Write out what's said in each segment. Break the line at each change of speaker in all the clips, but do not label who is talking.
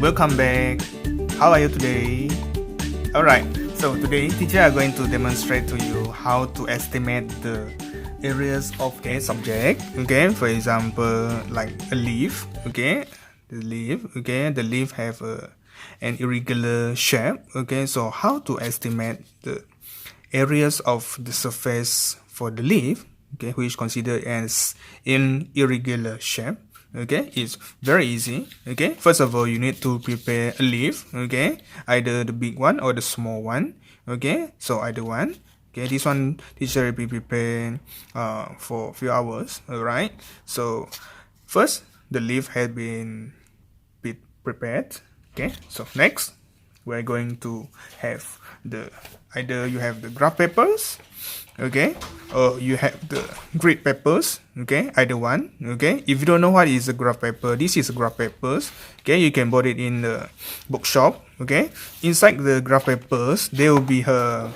welcome back. How are you today? Alright, so today teacher are going to demonstrate to you how to estimate the areas of a subject. Okay, for example, like a leaf. Okay, the leaf have an irregular shape. Okay, so how to estimate the areas of the surface for the leaf, okay, which is considered as in irregular shape. Okay, it's very easy. Okay, first of all, you need to prepare a leaf. Okay, either the big one or the small one. Okay, so either one. Okay, this one teacher will be preparing for a few hours. All right, so first the leaf has been prepared. Okay, so next we're going to have the either you have the graph papers, okay, or you have the grid papers. Okay, either one. Okay, if you don't know what is a graph paper, this is a graph papers. Okay, you can bought it in the bookshop. Okay, inside the graph papers there will be a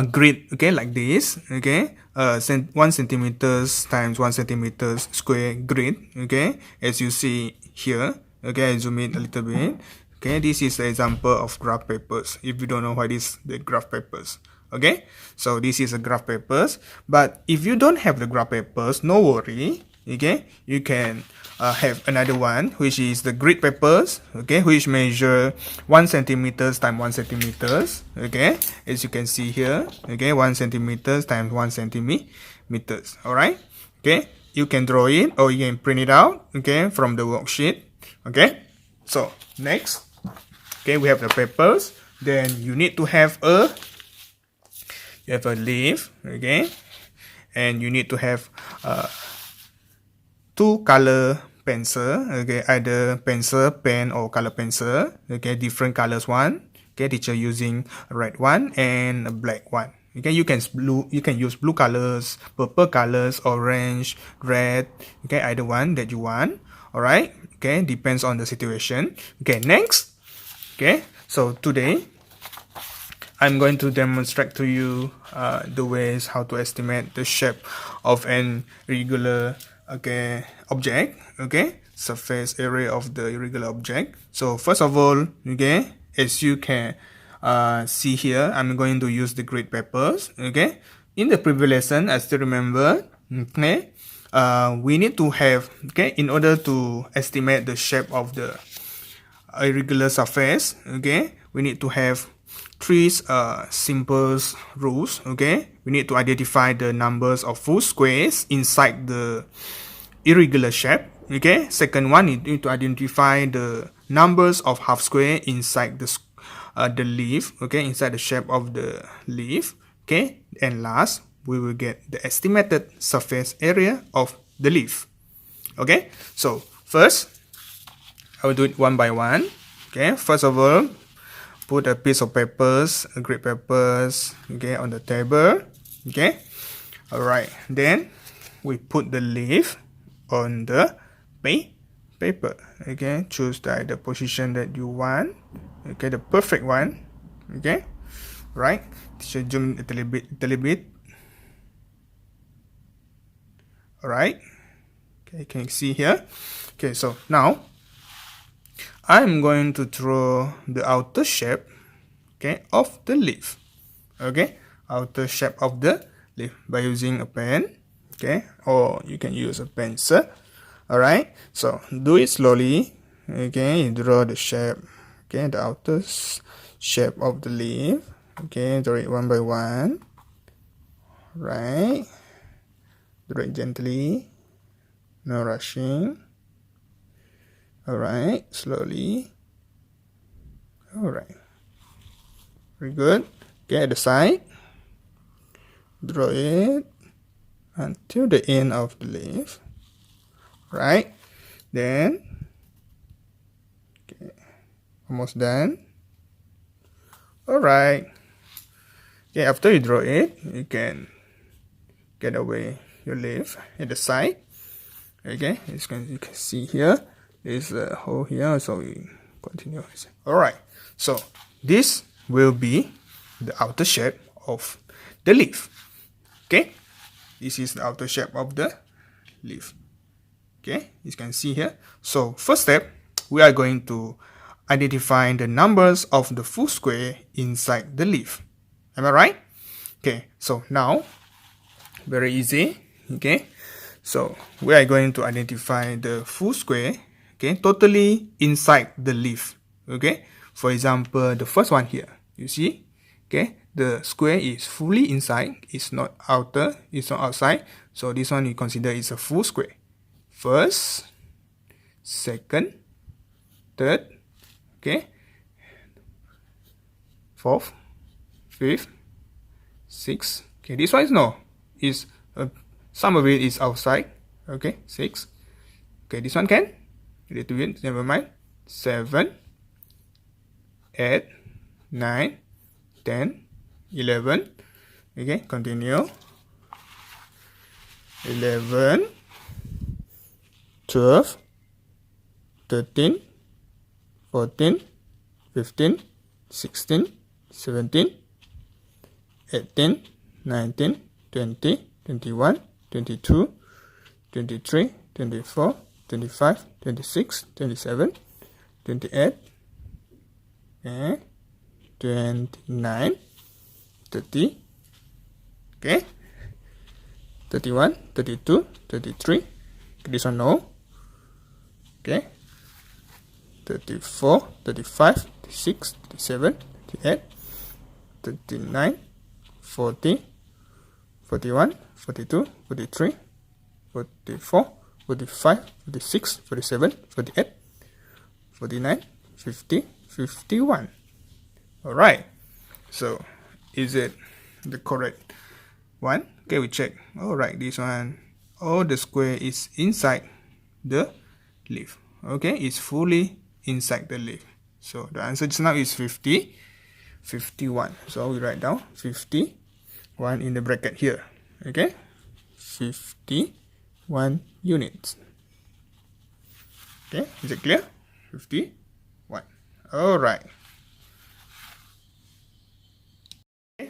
grid, okay, like this. Okay, 1 centimeters times 1 centimeters square grid. Okay, as you see here. Okay, I zoom in a little bit. Okay, this is the example of graph papers. If you don't know what is the graph papers, okay, so this is a graph papers. But if you don't have the graph papers, no worry. Okay, you can have another one, which is the grid papers. Okay, which measure 1 centimeters times 1 centimeters. Okay, as you can see here. Okay, 1 centimeters times 1 centimeters. All right. Okay, you can draw it or you can print it out. Okay, from the worksheet. Okay, so next, okay, we have the papers. Then you need to have a leaf. Okay, and you need to have two color pencil. Okay, either pencil, pen, or color pencil. Okay, different colors one. Okay, teacher using a red one and a black one. Okay, you can use blue colors, purple colors, orange, red. Okay, either one that you want. All right. Okay, depends on the situation. Okay, next. Okay, so today I'm going to demonstrate to you the ways how to estimate the shape of an irregular object. Okay, surface area of the irregular object. So first of all, okay, as you can see here, I'm going to use the grid papers. Okay, in the previous lesson, I still remember. Okay, we need to have, okay, in order to estimate the shape of the irregular surface, okay, we need to have three simple rules. Okay, we need to identify the numbers of full squares inside the irregular shape. Okay, second one, you need to identify the numbers of half square inside the leaf. Okay, inside the shape of the leaf. Okay, and last, we will get the estimated surface area of the leaf. Okay, so first I will do it one by one. Okay, first of all, put a piece of papers, grid papers, okay, on the table. Okay, all right, then we put the leaf on the paper. Okay, choose the position that you want. Okay, the perfect one. Okay, right, should zoom a little bit. All right, okay, can you see here? Okay, so now I'm going to draw the outer shape, okay, of the leaf. Okay, outer shape of the leaf by using a pen, okay, or you can use a pencil. All right, so do it slowly. Okay, you draw the shape, okay, the outer shape of the leaf. Okay, draw it one by one. Right, draw it gently, no rushing. Alright, slowly. Alright, very good. Okay, at the side, draw it until the end of the leaf. Right, then, okay, almost done. Alright, okay, after you draw it, you can get away your leaf at the side. Okay, as you can see here, there's a hole here, so we continue. Alright, so this will be the outer shape of the leaf. Okay, this is the outer shape of the leaf. Okay, you can see here. So first step, we are going to identify the numbers of the full square inside the leaf. Am I right? Okay, so now, very easy. Okay, so we are going to identify the full square, okay, totally inside the leaf. Okay, for example, the first one here, you see, okay, the square is fully inside, it's not outer, it's not outside, so this one you consider is a full square. First, second, third, okay, fourth, fifth, sixth, okay, this one is no, is some of it is outside, okay, 6, okay, this one can, little bit, never mind, 7, 8, 9, 10, 11, okay, continue, 11, 12, 13, 14, 15, 16, 17, 18, 19, 20, 21, 22, 23, 24, 25, 26, 27, 28, okay, 29, 30, okay, 31, 32, 33, this one no, okay, 34, 35, 36, 37, 38, 39, 40, 41, 42, 43, 44, 45, 46, 47, 48, 49, 50, 51. Alright, so is it the correct one? Okay, we check. Alright, this one, all the square is inside the leaf. Okay, it's fully inside the leaf. So the answer just now is 50, 51. So we write down 51 in the bracket here. Okay, 51 units. Okay, is it clear? 51. Alright.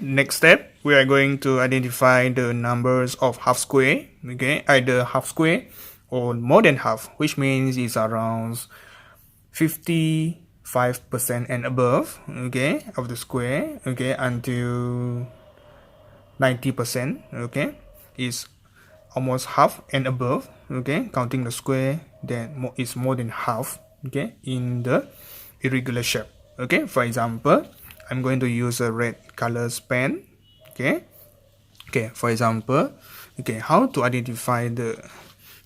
Next step, we are going to identify the numbers of half square. Okay, either half square or more than half, which means it's around 55% and above, okay, of the square, okay, until 90%, okay, is almost half and above, okay, counting the square, then is more than half, okay, in the irregular shape. Okay, for example, I'm going to use a red color pen. Okay, for example, okay, how to identify the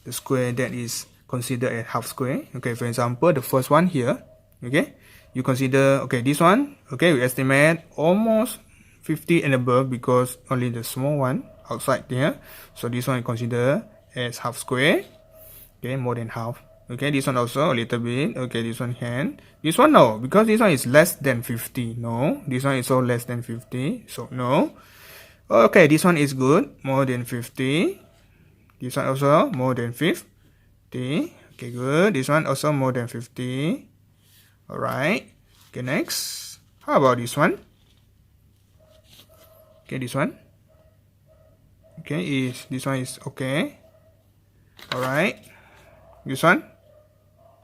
square that is considered a half square. Okay, for example, the first one here, okay, you consider, okay, this one, okay, we estimate almost 50 and above because only the small one outside there, so this one is considered as half square. Okay, more than half. Okay, this one also a little bit. Okay, this one can. This one no, because this one is less than 50. No, this one is also less than 50. So no. Okay, this one is good. More than 50. This one also more than 50. Okay, good. This one also more than 50. Alright. Okay, next. How about this one? Okay, this one. Okay, this one is okay. Alright. This one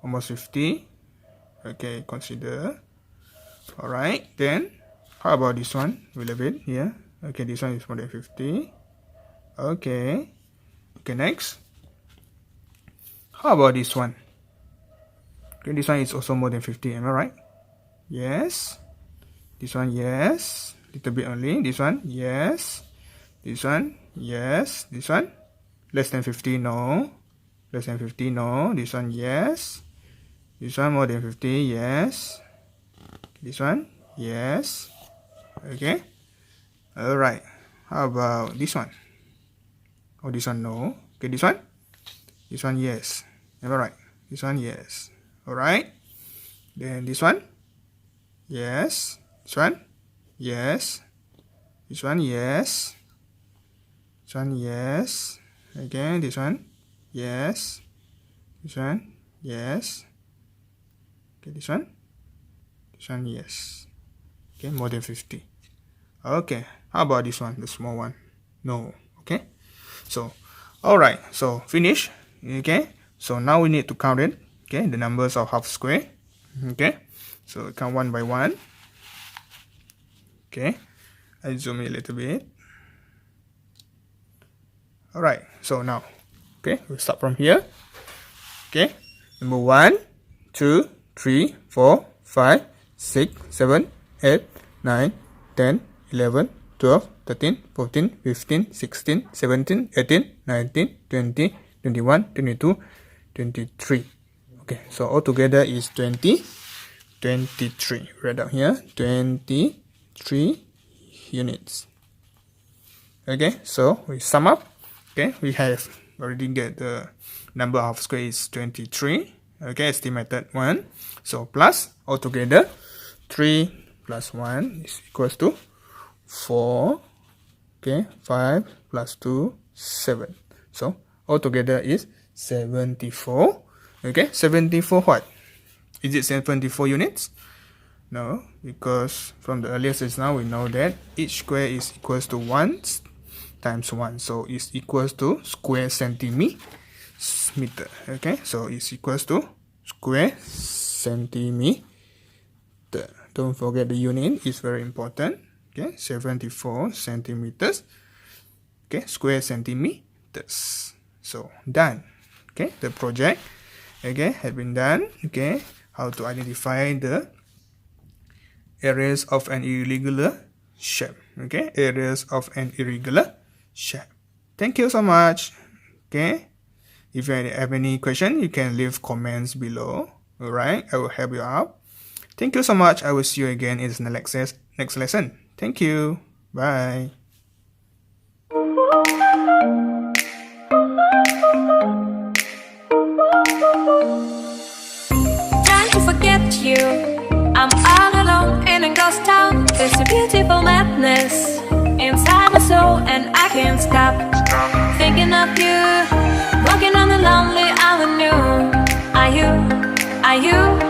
almost 50. Okay, consider. Alright, then how about this one? We leave it here. Okay, this one is more than 50. Okay. Okay, next. How about this one? Okay, this one is also more than 50. Am I right? Yes. This one, yes. Little bit only. This one, yes. This one, yes. This one, less than 50. No. Less than 50. No. This one, yes. This one more than 50. Yes. This one, yes. Okay. Alright. How about this one? Oh, this one, no. Okay, this one? This one, yes. Am I right? This one, yes. Alright. Then this one? Yes. This one? Yes. This one, yes. This one, yes. Again, this one? Yes. This one? Yes. Okay, this one? This one, yes. Okay, more than 50. Okay, how about this one, the small one? No. Okay, so alright, so finish. Okay, so now we need to count it. okay, the numbers of half square. Okay, so count one by one. Okay, I zoom in a little bit. Alright, so now, okay, we'll start from here. Okay, number 1, 2, 3, 4, 5, 6, 7, 8, 9, 10, 11, 12, 13, 14, 15, 16, 17, 18, 19, 20, 21, 22, 23. Okay, so altogether is 23. Write down here, 23 units. Okay, so we sum up. Okay, we have already get the number of square is 23. Okay, estimated 1. So plus altogether 3 plus 1 is equals to 4. Okay, 5 plus 2, 7. So altogether is 74. Okay, 74 what? Is it 74 units? No, because from the earlier stage now we know that each square is equals to 1 times 1, so it's equals to square centimeter. Okay, so it's equals to square centimeter. Don't forget the unit is very important. Okay, 74 centimeters. Okay, square centimeters. So done. Okay, the project okay had been done. Okay, how to identify the areas of an irregular shape. Okay, areas of an irregular shape. Thank you so much. Okay, if you have any question, you can leave comments below. Alright, I will help you out. Thank you so much. I will see you again in the next lesson. Thank you. Bye.
Trying to forget you, I'm all alone in a ghost town. There's a beautiful madness inside my soul, and I can't stop thinking of you. Walking on the lonely avenue. Are you